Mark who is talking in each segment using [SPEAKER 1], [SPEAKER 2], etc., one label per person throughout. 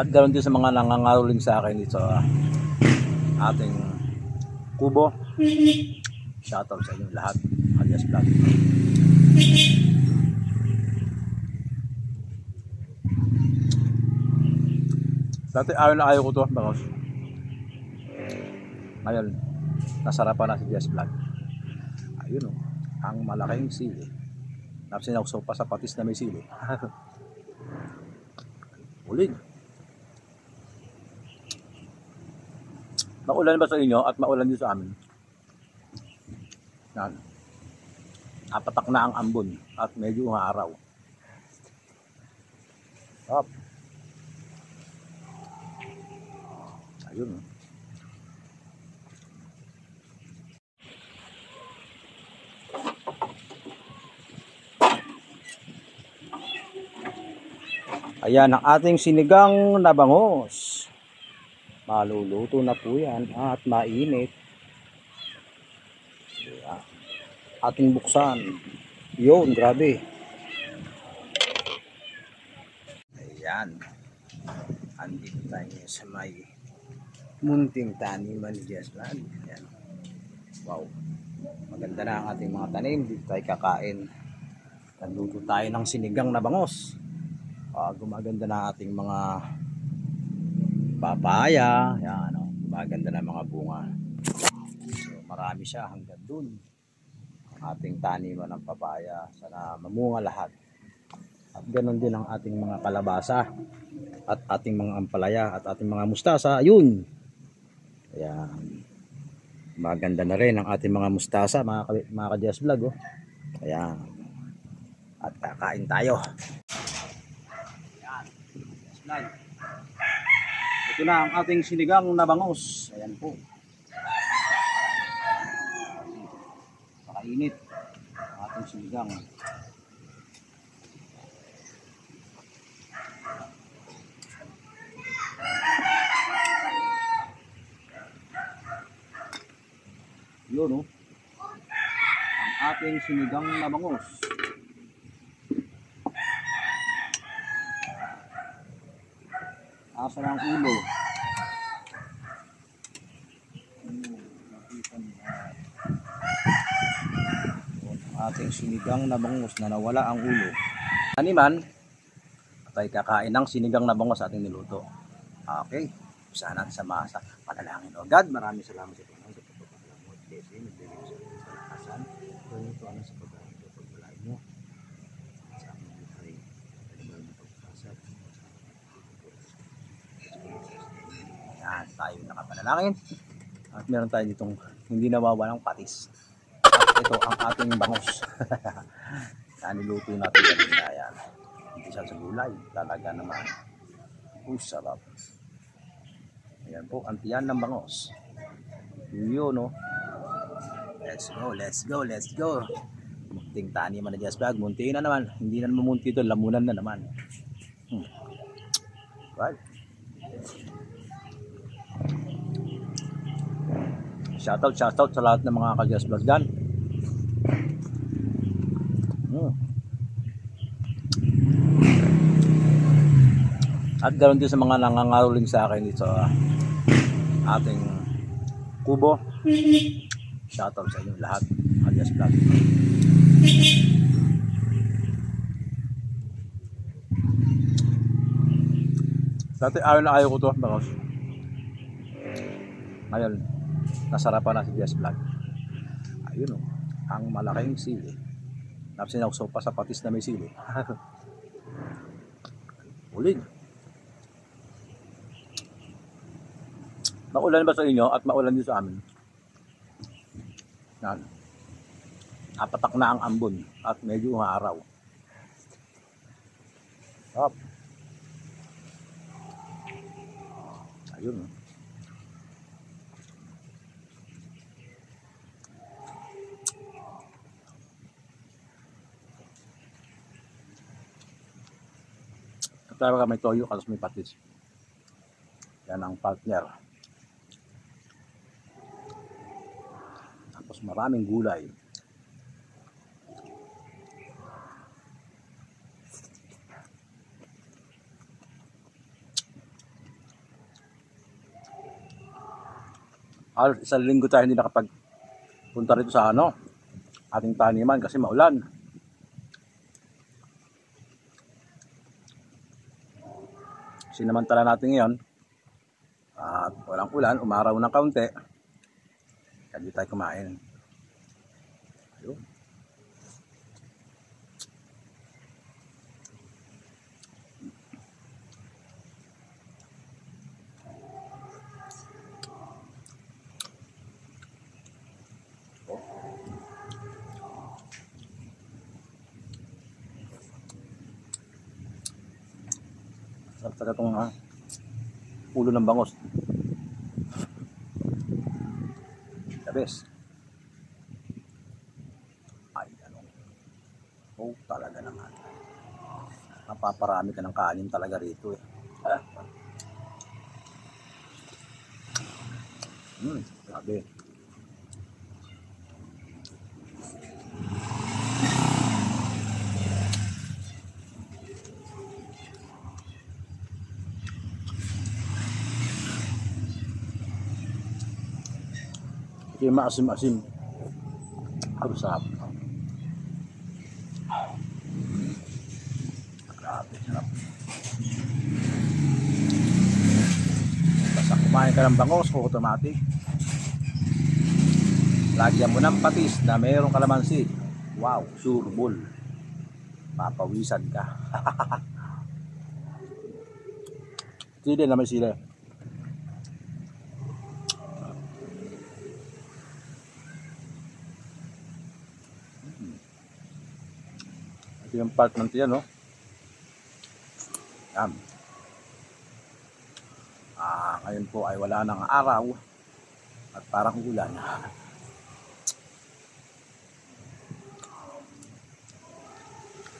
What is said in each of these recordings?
[SPEAKER 1] At ganoon din sa mga nangangaroling sa akin dito sa ating kubo. Shoutout sa inyo lahat. Alias Vlog. Dati ayaw na ayaw ko to, bangos. Ngayon, nasarapan na si Alias Vlog. Ayun o, ang malaking sili. Napsinawsaw pa sa patis na may sili. Uling. Maulan ba sa inyo at maulan din sa amin? Yan. Apatak na ang ambon at medyo araw. Up. Ayun. Ayan ang ating sinigang na bangos. Maluluto na po yan at mainit. Ayan. Ating buksan. Yun, grabe. Ayan. Andito tayo sa may munting taniman ni Jeslan. Ayan. Wow. Maganda na ang ating mga tanim. Dito tayo kakain. Nagluto tayo ng sinigang na bangos. Gumaganda na ating mga papaya. Ayan, gumaganda na mga bunga. So, marami siya hanggang dun. Ang ating taniman ng papaya. Sana mamunga lahat. At ganoon din ang ating mga kalabasa. At ating mga ampalaya. At ating mga mustasa. Ayun. Ayan. Maganda na rin ang ating mga mustasa. Mga ka-Jess Vlog. Oh. Ayan. At kakain tayo. Ayan. Jess Vlog. Ito na ang ating sinigang na bangos. Ayan po. Pakainit ang ating sinigang. Yun, oh. Ang ating sinigang na bangos. Asa ng ulo. Ating sinigang na bangus na nawala ang ulo. Animan, tayo kakain ng sinigang na bangus ating niluto. Okay, sana sa masa panalangin. O God, maraming salamat sa Panginoon sa pagpapala mo. Kasi nagbigay mo sa amin sa lakasan. Kung ito ano sa pagkain ko, pagpalain mo. Sa aming buhay, pagpapala mo pagpasat. Yan, tayo nakapanalangin. At meron tayo ditong hindi nawawalang patis. Ito ang ating bangos. Niluto natin kanina. Ayan. Hindi siya sa gulay. Talaga naman. Sarap. Ayan po. Ang tiyan ng bangos. Yun, no? Let's go, let's go, let's go. Munting taniman na Jess Vlog. Munti na naman. Hindi na naman munti ito. Lamunan na naman. Right. Shoutout sa lahat ng mga ka-Jess Vlog dyan. At ganoon din sa mga nangangaroling sa akin dito sa ating kubo. Shoutout sa inyo lahat. Alias Vlog. Dati ayaw na ayaw ko to, bangos. Ngayon, nasarapan na si Alias Vlog. Ayun o, ang malaking sili. Napsinawsaw pa sa patis na may sili. Uling. Maulan ba sa inyo at maulan din sa amin? Yan. Apatak na ang ambon at medyo araw. Up. Ayun. Talaga may toyo kasi may patis. Yan ang partner. Tapos maraming gulay. Isang linggo tayo hindi nakapagpunta rito sa ating taniman kasi maulan. Sinamantala natin ngayon at walang ulan, umaraw ng kaunti, hindi tayo kumain. Ayun. Sarap talaga itong ulo ng bangos. The best. Ay, oh, talaga naman. Napaparami ka ng kanin talaga rito eh. Grabe. Ito yung maasim-asim. Ang sarap. Grabe, sarap. Basta kumain ka ng bangos, automatic. Lagyan mo ng patis na mayroong kalamansi. Wow, sure bull. Papawisan ka. Sili na may sili. Ito yung part ng tiyan, no? Yan. Ngayon po ay wala nang araw at parang ulan.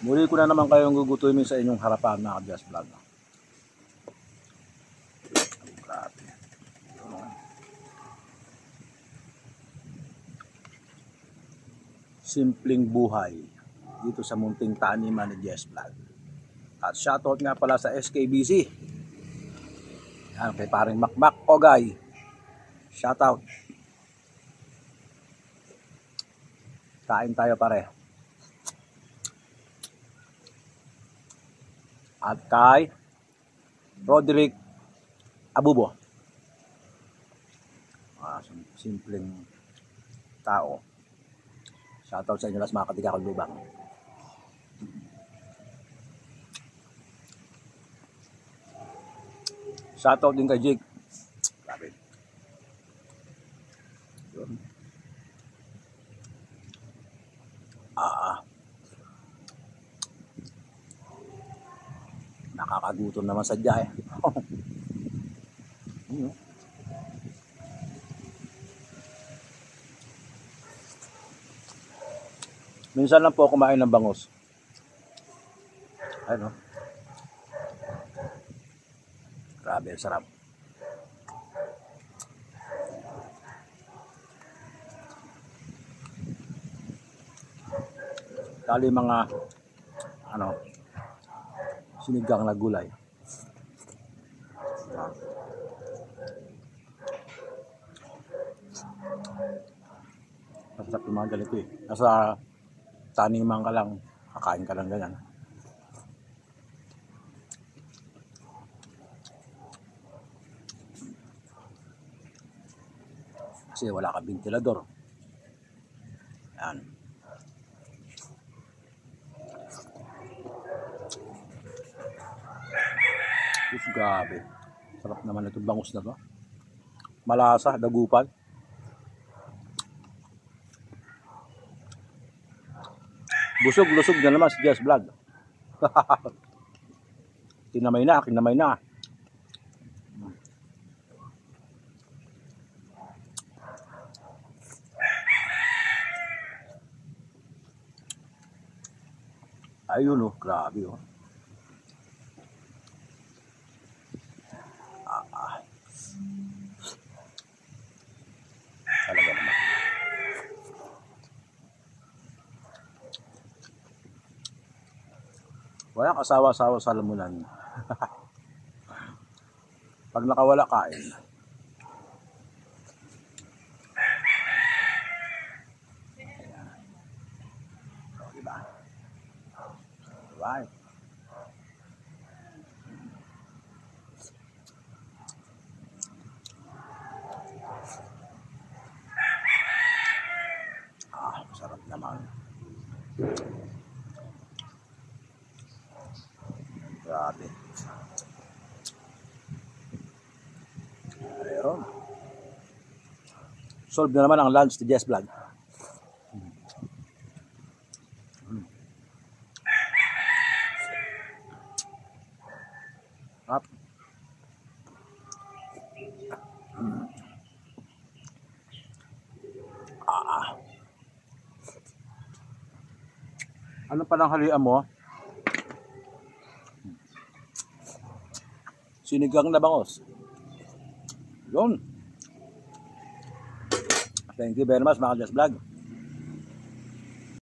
[SPEAKER 1] Muli ko na naman kayong gugutumin sa inyong harapan, mga Just Vlog. Grabe. Simpleng buhay dito sa munting taniman ni Just Vlog. At shoutout nga pala sa SKBC. Yan, kay paring Makmak Ogay. Shoutout. Kain tayo pare. At kay Roderick Abubo. Simpleng tao. Shoutout sa inyo las mga katiga lubang. Shoutout din kay Jake. Grabe. Yun. Nakakagutom naman sadya eh. Minsan lang po kumain ng bangos. Ayun, no? Grabe, sarap. Kali mga sinigang na gulay. Masarap yung mga ganito eh. Nasa taniman ka lang, kakain ka lang ganyan. Kasi wala ka ventilador. Yan. Grabe. Sarap naman itong bangus na to. Malasa, dagupan. Busog-lusog na naman si Just Vlog. Kinamay na. Ayun oh, grabe oh. Talaga naman. Walang asawa-asawa sa lamunan. Pag nakawala kain. Alright. Sarap naman. Grabe. Ayun. Solve na naman ang lunch to Jess Vlog. Up. Ano pa lang halian mo? Sinigang na bangos. Yun. Thank you very much mga Jess Vlog.